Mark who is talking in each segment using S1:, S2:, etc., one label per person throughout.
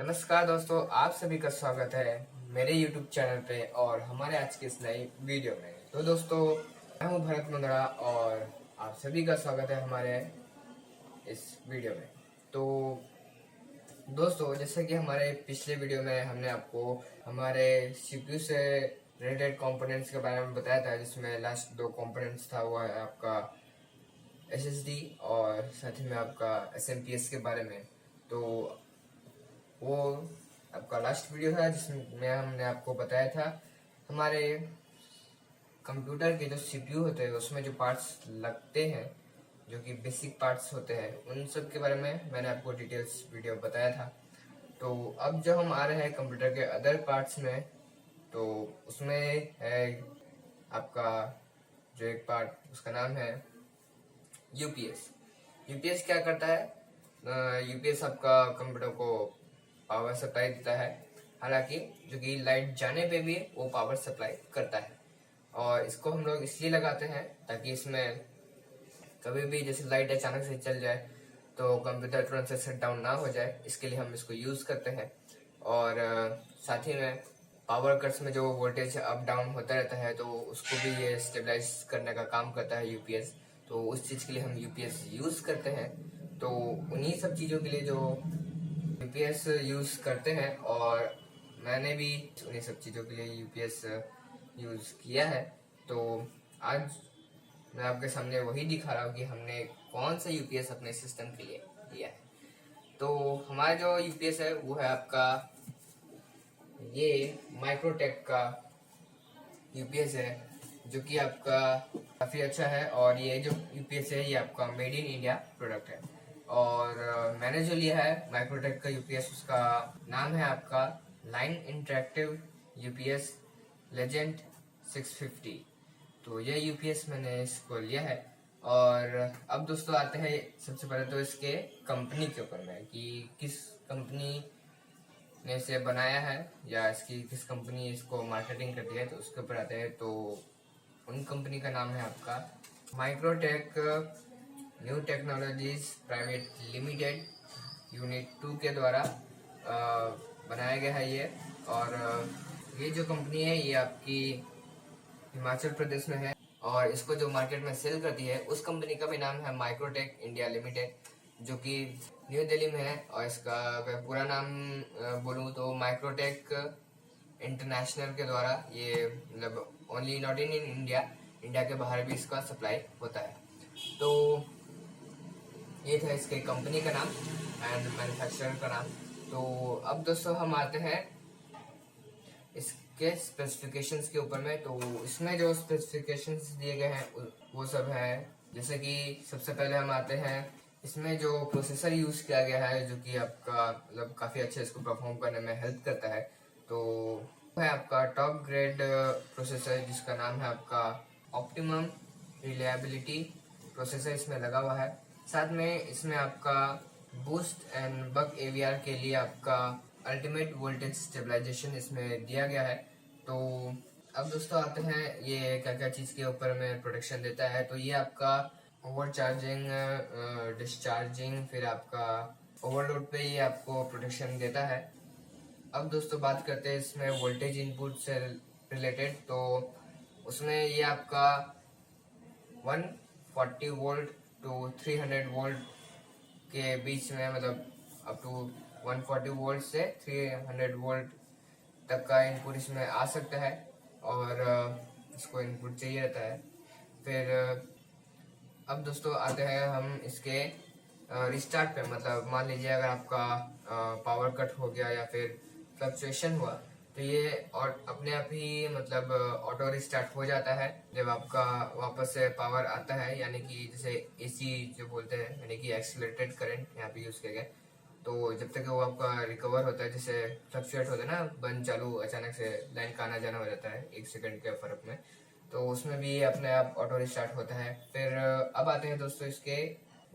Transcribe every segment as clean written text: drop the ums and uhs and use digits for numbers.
S1: नमस्कार दोस्तों, आप सभी का स्वागत है मेरे YouTube चैनल पे और हमारे आज की इस नई वीडियो में। तो दोस्तों, मैं हूं भरत मंगड़ा और आप सभी का स्वागत है हमारे इस वीडियो में। तो दोस्तों, जैसे कि हमारे पिछले वीडियो में हमने आपको हमारे CPU से रिलेटेड कंपोनेंट्स के बारे में बताया था, जिसमें लास्ट दो कंपोनेंट्स था वो है आपका SSD और साथ ही में आपका SMPS के बारे में। तो वो आपका लास्ट वीडियो है जिसमें हमने आपको बताया था हमारे कंप्यूटर के जो CPU होते हैं उसमें जो पार्ट्स लगते हैं, जो कि बेसिक पार्ट्स होते हैं, उन सब के बारे में मैंने आपको डिटेल्स वीडियो बताया था। तो अब जब हम आ रहे हैं कंप्यूटर के अदर पार्ट्स में, तो उसमें है आपका जो एक पार्ट, उसका नाम है यूपीएस। यूपीएस क्या करता है? यूपीएस आपका कंप्यूटर को पावर सप्लाई देता है, हालांकि जो कि लाइट जाने पे भी वो पावर सप्लाई करता है। और इसको हम लोग इसलिए लगाते हैं ताकि इसमें कभी भी जैसे लाइट अचानक से चल जाए तो कंप्यूटर तुरंत से शट डाउन ना हो जाए, इसके लिए हम इसको यूज़ करते हैं। और साथ ही में पावर कट्स में जो वोल्टेज अप डाउन होता रहता है तो उसको भी ये स्टेबलाइज करने का काम करता है यूपीएस। तो उस चीज़ के लिए हम यूपीएस यूज़ करते हैं। तो उन्हीं सब चीज़ों के लिए जो यूपीएस यूज़ करते हैं, और मैंने भी उन्हीं सब चीज़ों के लिए यूपीएस यूज़ किया है। तो आज मैं आपके सामने वही दिखा रहा हूँ कि हमने कौन सा यूपीएस अपने सिस्टम के लिए लिया है। तो हमारा जो यूपीएस है वो है आपका ये माइक्रोटेक का यूपीएस है, जो कि आपका काफ़ी अच्छा है। और ये जो यूपीएस है ये आपका मेड इन इंडिया प्रोडक्ट है। और मैंने जो लिया है माइक्रोटेक का यूपीएस, उसका नाम है आपका लाइन इंटरेक्टिव यूपीएस लेजेंड 650। तो ये यूपीएस मैंने इसको लिया है। और अब दोस्तों आते हैं सबसे पहले तो इसके कंपनी के ऊपर में कि किस कंपनी ने इसे बनाया है या इसकी किस कंपनी इसको मार्केटिंग करती है, तो उसके ऊपर आते हैं। तो उन कंपनी का नाम है आपका Microtek new technologies private limited unit 2 के द्वारा बनाया गया है ये। और ये जो कंपनी है ये आपकी हिमाचल प्रदेश में है, और इसको जो मार्केट में सेल करती है उस कंपनी का भी नाम है माइक्रोटेक इंडिया लिमिटेड, जो कि न्यू दिल्ली में है। और इसका अगर पूरा नाम बोलूँ तो माइक्रोटेक इंटरनेशनल के द्वारा ये मतलब only not in India, India के बाहर भी इसका सप्लाई होता है। तो ये था इसके कंपनी का नाम एंड मैन्युफैक्चरर का नाम। तो अब दोस्तों हम आते हैं इसके स्पेसिफिकेशंस के ऊपर में। तो इसमें जो स्पेसिफिकेशंस दिए गए हैं वो सब है, जैसे कि सबसे पहले हम आते हैं इसमें जो प्रोसेसर यूज़ किया गया है, जो कि आपका मतलब काफ़ी अच्छा इसको परफॉर्म करने में हेल्प करता है। तो है आपका टॉप ग्रेड प्रोसेसर, जिसका नाम है आपका ऑप्टिमम रिलायबिलिटी प्रोसेसर इसमें लगा हुआ है। साथ में इसमें आपका बूस्ट एंड बक एवीआर के लिए आपका अल्टीमेट वोल्टेज स्टेबलाइजेशन इसमें दिया गया है। तो अब दोस्तों आते हैं ये क्या क्या चीज़ के ऊपर में प्रोटेक्शन देता है। तो ये आपका ओवर चार्जिंग, डिस्चार्जिंग, फिर आपका ओवरलोड पे ये आपको प्रोटेक्शन देता है। अब दोस्तों बात करते हैं इसमें वोल्टेज इनपुट से रिलेटेड। तो उसमें ये आपका 140 वोल्ट टू 300 वोल्ट के बीच में, मतलब अप टू 140 वोल्ट से 300 वोल्ट तक का इनपुट इसमें आ सकता है। और इसको इनपुट चाहिए रहता है। फिर अब दोस्तों आते हैं हम इसके रिस्टार्ट पे। मतलब मान लीजिए अगर आपका पावर कट हो गया या फिर फ्लक्चुएशन हुआ, तो ये और अपने आप ही मतलब ऑटो रिस्टार्ट हो जाता है जब आपका वापस से पावर आता है, यानी कि जैसे एसी जो बोलते हैं, यानी कि एक्सीलरेटेड करंट यहाँ पे यूज़ किया गया। तो जब तक वो आपका रिकवर होता है, जैसे फ्लक्चुएट होता है ना, बंद चालू अचानक से लाइन का आना जाना हो जाता है 1 सेकंड के फर्क में, तो उसमें भी अपने आप ऑटो रिस्टार्ट होता है। फिर अब आते हैं दोस्तों इसके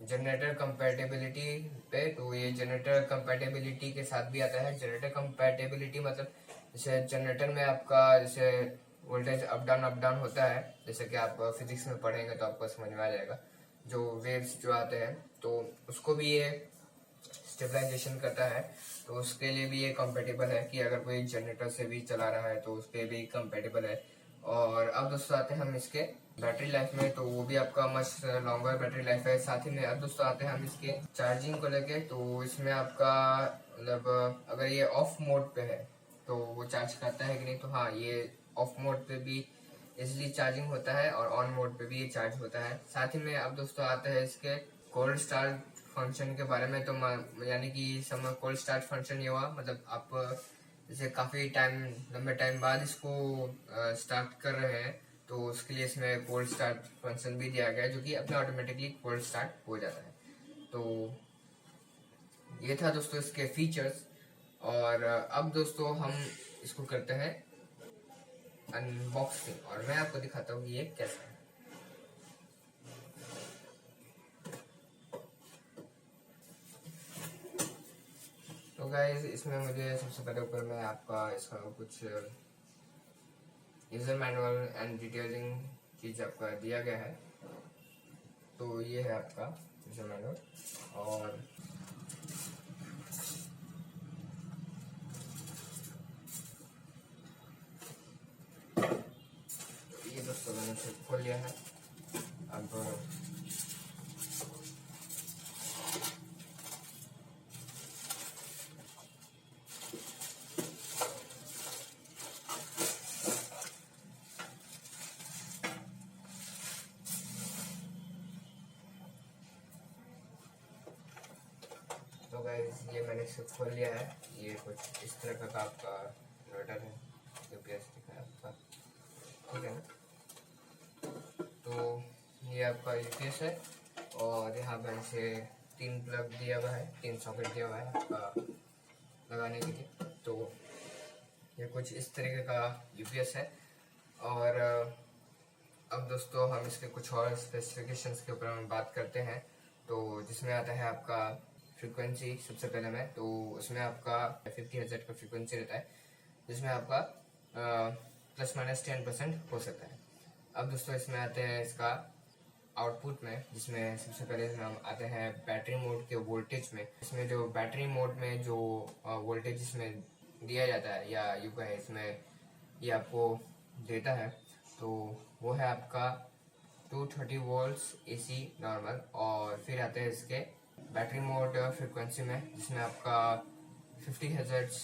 S1: जनरेटर कंपैटिबिलिटी पे। तो ये जनरेटर कंपैटिबिलिटी के साथ भी आता है। जनरेटर कंपैटिबिलिटी मतलब जैसे जनरेटर में आपका जैसे वोल्टेज अप डाउन होता है, जैसे कि आप फिजिक्स में पढ़ेंगे तो आपको समझ में आ जाएगा, जो वेव्स जो आते हैं, तो उसको भी ये स्टेबलाइजेशन करता है, तो उसके लिए भी ये कंपेटेबल है कि अगर कोई जनरेटर से भी चला रहा है तो उसके भी कंपेटेबल है। और अब दोस्तों आते हैं हम इसके बैटरी लाइफ में, तो वो भी आपका मस्ट लॉन्गर बैटरी लाइफ है। साथ ही में अब दोस्तों आते हैं हम इसके चार्जिंग को लेके, तो इसमें आपका मतलब अगर ये ऑफ मोड पे है तो वो चार्ज करता है कि नहीं, तो हाँ ये ऑफ मोड पे भी इजिली चार्जिंग होता है और ऑन मोड पे भी ये चार्ज होता है। साथ ही में अब दोस्तों आते हैं इसके कोल्ड स्टार्ट फंक्शन के बारे में, तो यानी कि समय कोल्ड स्टार्ट फंक्शन ये हुआ मतलब आप जैसे काफ़ी टाइम लंबे टाइम बाद इसको स्टार्ट कर रहे हैं तो उसके लिए इसमें कोल्ड स्टार्ट फंक्शन भी दिया गया है, जो कि अपने ऑटोमेटिकली कोल्ड स्टार्ट हो जाता है। तो ये था दोस्तों इसके फीचर्स। और अब दोस्तों हम इसको करते हैं अनबॉक्सिंग और मैं आपको दिखाता हूँ कि ये कैसा है। तो गाइस इसमें मुझे सबसे पहले ऊपर में आपका इसका कुछ यूजर मैनुअल एंड डिटेलिंग चीज आपका दिया गया है। तो ये है आपका यूजर मैनुअल और ये दोस्तों मैंने इसे खोल लिया है। अब तो गाइस ये मैंने इसे खोल लिया है। ये कुछ इस तरह का आपका इन्वर्टर है, यूपीएस दिखा है आपका, ठीक है ना। तो ये आपका यूपीएस है और यहाँ पर इसे 3 प्लग दिया हुआ है, 3 सॉकेट दिया हुआ है आपका लगाने के लिए। तो ये कुछ इस तरीके का यूपीएस है। और अब दोस्तों हम इसके कुछ और स्पेसिफिकेशंस के ऊपर हम बात करते हैं। तो जिसमें आता है आपका फ्रीक्वेंसी सबसे पहले में, तो उसमें आपका 50 हर्ट्ज का फ्रीक्वेंसी रहता है, जिसमें आपका ±10% हो सकता है। अब दोस्तों इसमें आते हैं इसका आउटपुट में, जिसमें सबसे पहले इसमें हम आते हैं बैटरी मोड के वोल्टेज में। इसमें जो बैटरी मोड में जो वोल्टेज इसमें दिया जाता है या यूँ कहें इसमें ये आपको देता है, तो वो है आपका 230 वोल्ट्स AC नॉर्मल। और फिर आते हैं इसके बैटरी मोड फ्रिक्वेंसी में, जिसमें आपका 50 हर्ट्ज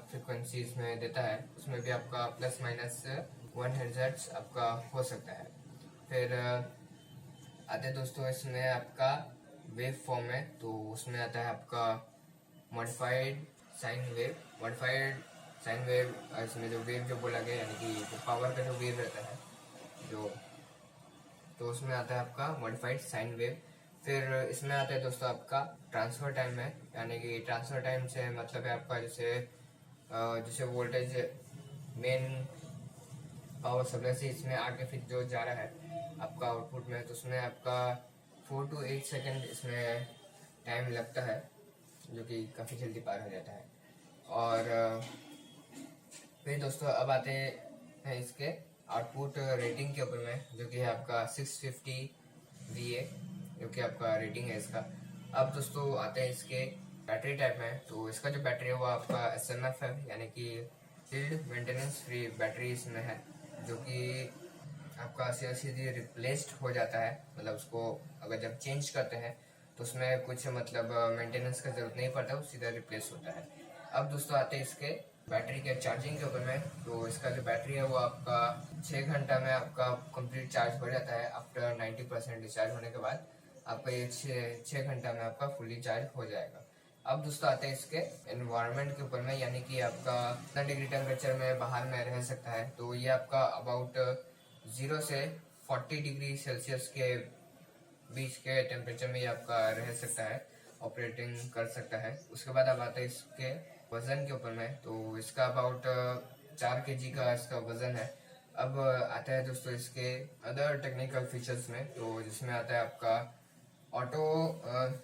S1: फ्रिक्वेंसी इसमें देता है, उसमें भी आपका ±1 हर्ट्ज आपका हो सकता है। फिर आते दोस्तों इसमें आपका वेव फॉर्म है, तो उसमें आता है आपका मॉडिफाइड साइन वेव। इसमें जो वेव जो बोला गया यानी कि जो पावर का जो वेव रहता है जो, तो उसमें आता है आपका मॉडिफाइड साइन वेव। फिर इसमें आता है दोस्तों आपका ट्रांसफर टाइम है, यानी कि ट्रांसफर टाइम से मतलब है आपका जैसे वोल्टेज मेन पावर सप्लाई से इसमें आगे फिर जो जा रहा है आपका आउटपुट में, तो उसमें आपका 4 to 8 सेकेंड इसमें टाइम लगता है, जो कि काफ़ी जल्दी पार हो जाता है। और फिर दोस्तों अब आते हैं इसके आउटपुट रेटिंग के ऊपर में, जो कि है आपका 650 VA, जो कि आपका रेटिंग है इसका। अब दोस्तों आते हैं इसके बैटरी टाइप में, तो इसका जो बैटरी है वो आपका SMF है, यानी कि फील्ड मेंटेनेंस फ्री बैटरी इसमें है, जो कि आपका सीधे रिप्लेस्ड हो जाता है। मतलब उसको अगर जब चेंज करते हैं तो उसमें कुछ मतलब मेंटेनेंस का जरूरत नहीं पड़ता, वो सीधा रिप्लेस होता है। अब दोस्तों आते हैं इसके बैटरी के चार्जिंग के ऊपर में, तो इसका जो बैटरी है वो आपका 6 घंटा में आपका कंप्लीट चार्ज हो जाता है। आफ्टर 90% डिस्चार्ज होने के बाद आपका ये 6 घंटा में आपका फुली चार्ज हो जाएगा। अब दोस्तों आते हैं इसके एनवायरनमेंट के ऊपर में, यानी कि आपका कितना डिग्री टेम्परेचर में बाहर में रह सकता है, तो ये आपका अबाउट 0 से 40 डिग्री सेल्सियस के बीच के टेम्परेचर में ये आपका रह सकता है, ऑपरेटिंग कर सकता है। उसके बाद अब आते हैं इसके वजन के ऊपर में, तो इसका अबाउट 4 kg का इसका वजन है। अब आता है दोस्तों इसके अदर टेक्निकल फीचर्स में, तो जिसमें आता है आपका ऑटो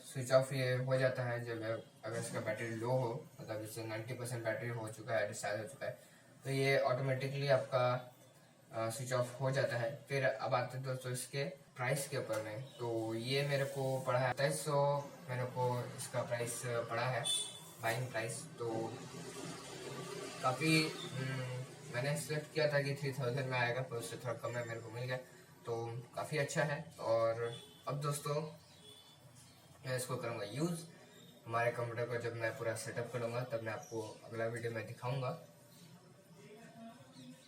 S1: स्विच ऑफ ये हो जाता है जब अगर इसका बैटरी लो हो, मतलब जैसे 90% बैटरी हो चुका है, डिस्चार्ज हो चुका है, तो ये ऑटोमेटिकली आपका स्विच ऑफ हो जाता है। फिर अब आते हैं दोस्तों इसके प्राइस के ऊपर में, तो ये मेरे को पड़ा है 2700 मेरे को इसका प्राइस पड़ा है, बाइंग प्राइस तो काफ़ी मैंने एक्सपेक्ट किया था कि 3000 में आएगा, पर उससे थोड़ा कम में मेरे को मिल गया, तो काफ़ी अच्छा है। और अब दोस्तों मैं इसको करूँगा यूज़ हमारे कंप्यूटर को। जब मैं पूरा सेटअप करूँगा तब मैं आपको अगला वीडियो में दिखाऊँगा,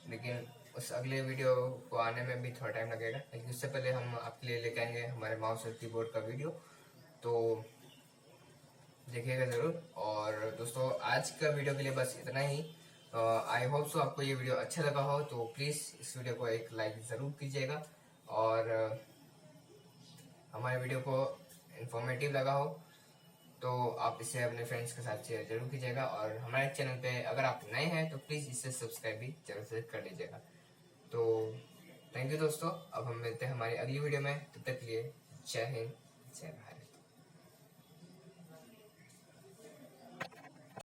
S1: लेकिन उस अगले वीडियो को आने में भी थोड़ा टाइम लगेगा, लेकिन उससे पहले हम आपके लिए लेके आएंगे हमारे माउस और कीबोर्ड का वीडियो, तो देखिएगा ज़रूर। और दोस्तों आज का वीडियो के लिए बस इतना ही। आई होप सो आपको ये वीडियो अच्छा लगा हो, तो प्लीज़ इस वीडियो को एक लाइक ज़रूर कीजिएगा, और हमारे वीडियो को इन्फॉर्मेटिव लगा हो तो आप इसे अपने फ्रेंड्स के साथ शेयर जरूर कीजिएगा। और हमारे चैनल पे अगर आप नए हैं तो प्लीज़ इसे सब्सक्राइब भी जरूर से कर लीजिएगा। तो थैंक यू दोस्तों, अब हम मिलते हैं हमारी अगली वीडियो में, तब तक के लिए जय हिंद जय भारत।